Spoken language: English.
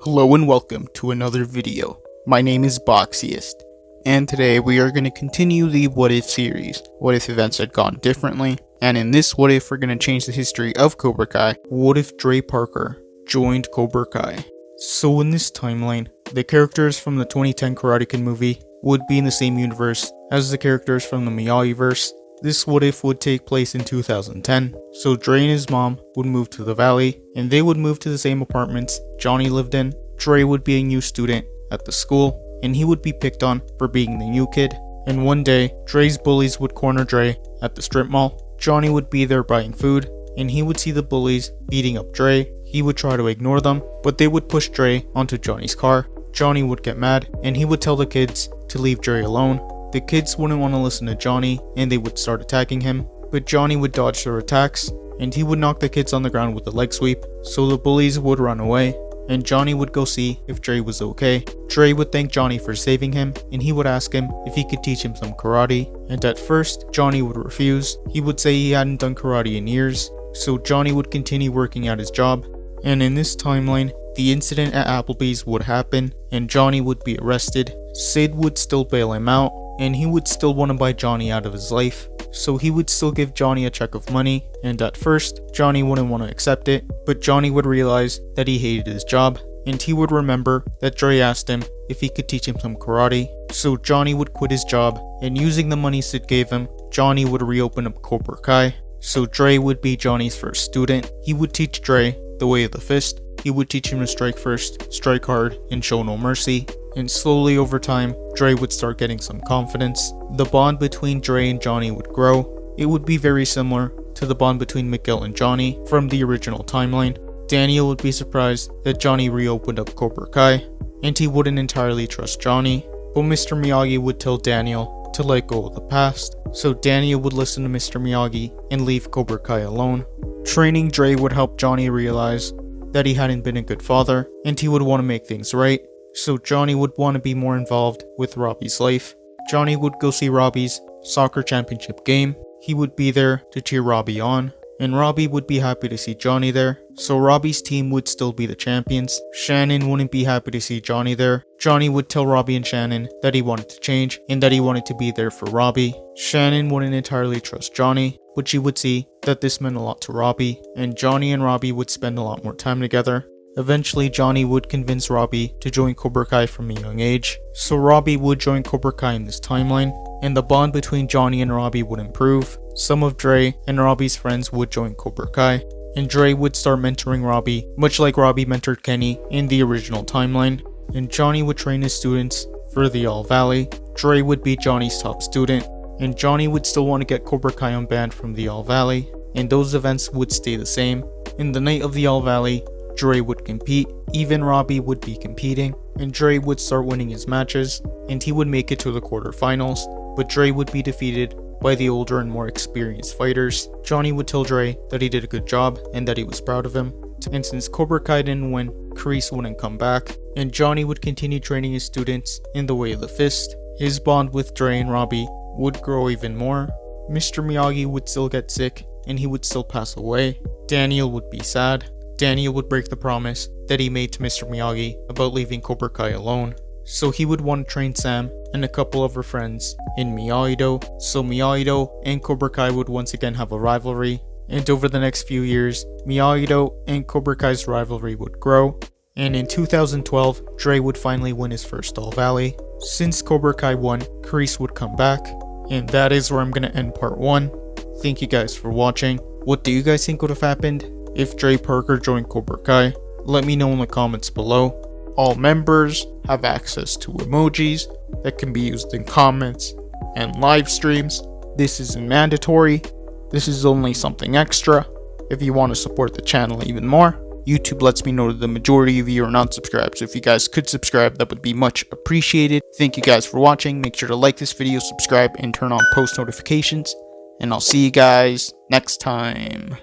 Hello and welcome to another video. My name is Boxiest, and today we are going to continue the What If series. What if events had gone differently? And in this What If, we're going to change the history of Cobra Kai. What if Dre Parker joined Cobra Kai? So in this timeline, the characters from the 2010 Karate Kid movie would be in the same universe as the characters from the Miyagi-verse. This What If would take place in 2010, so Dre and his mom would move to the valley, and they would move to the same apartments Johnny lived in. Dre would be a new student at the school, and he would be picked on for being the new kid. And one day, Dre's bullies would corner Dre at the strip mall. Johnny would be there buying food, and he would see the bullies beating up Dre. He would try to ignore them, but they would push Dre onto Johnny's car. Johnny would get mad, and he would tell the kids to leave Dre alone. The kids wouldn't want to listen to Johnny, and they would start attacking him, but Johnny would dodge their attacks, and he would knock the kids on the ground with a leg sweep, so the bullies would run away, and Johnny would go see if Dre was okay. Dre would thank Johnny for saving him, and he would ask him if he could teach him some karate, and at first, Johnny would refuse. He would say he hadn't done karate in years, so Johnny would continue working at his job. And in this timeline, the incident at Applebee's would happen, and Johnny would be arrested. Sid would still bail him out, and he would still want to buy Johnny out of his life, so he would still give Johnny a check of money, and at first, Johnny wouldn't want to accept it, but Johnny would realize that he hated his job, and he would remember that Dre asked him if he could teach him some karate, so Johnny would quit his job, and using the money Sid gave him, Johnny would reopen up Cobra Kai, so Dre would be Johnny's first student. He would teach Dre the way of the fist. He would teach him to strike first, strike hard, and show no mercy. And slowly over time, Dre would start getting some confidence. The bond between Dre and Johnny would grow. It would be very similar to the bond between Miguel and Johnny from the original timeline. Daniel would be surprised that Johnny reopened up Cobra Kai, and he wouldn't entirely trust Johnny, but Mr. Miyagi would tell Daniel to let go of the past, so Daniel would listen to Mr. Miyagi and leave Cobra Kai alone. Training Dre would help Johnny realize that he hadn't been a good father, and he would want to make things right, so Johnny would want to be more involved with Robbie's life. Johnny would go see Robbie's soccer championship game. He would be there to cheer Robbie on, and Robbie would be happy to see Johnny there, so Robbie's team would still be the champions. Shannon wouldn't be happy to see Johnny there. Johnny would tell Robbie and Shannon that he wanted to change, and that he wanted to be there for Robbie. Shannon wouldn't entirely trust Johnny, but she would see that this meant a lot to Robbie, and Johnny and Robbie would spend a lot more time together. Eventually, Johnny would convince Robbie to join Cobra Kai from a young age, so Robbie would join Cobra Kai in this timeline, and the bond between Johnny and Robbie would improve. Some of Dre and Robbie's friends would join Cobra Kai, and Dre would start mentoring Robbie, much like Robbie mentored Kenny in the original timeline, and Johnny would train his students for the All Valley. Dre would be Johnny's top student, and Johnny would still want to get Cobra Kai unbanned from the All Valley, and those events would stay the same. In the night of the All Valley, Dre would compete, even Robbie would be competing, and Dre would start winning his matches, and he would make it to the quarterfinals, but Dre would be defeated by the older and more experienced fighters. Johnny would tell Dre that he did a good job and that he was proud of him, and since Cobra Kai didn't win, Kreese wouldn't come back, and Johnny would continue training his students in the way of the fist. His bond with Dre and Robbie would grow even more. Mr. Miyagi would still get sick, and he would still pass away. Daniel would be sad. Daniel would break the promise that he made to Mr. Miyagi about leaving Cobra Kai alone, so he would want to train Sam and a couple of her friends in Miyagi-Do, so Miyagi-Do and Cobra Kai would once again have a rivalry, and over the next few years, Miyagi-Do and Cobra Kai's rivalry would grow, and in 2012, Dre would finally win his first All Valley. Since Cobra Kai won, Kreese would come back, and that is where I'm gonna end part 1. Thank you guys for watching. What do you guys think would have happened if Dre Parker joined Cobra Kai? Let me know in the comments below. All members have access to emojis that can be used in comments and live streams. This isn't mandatory. This is only something extra. If you want to support the channel even more, YouTube lets me know that the majority of you are not subscribed, so if you guys could subscribe, that would be much appreciated. Thank you guys for watching. Make sure to like this video, subscribe, and turn on post notifications, and I'll see you guys next time.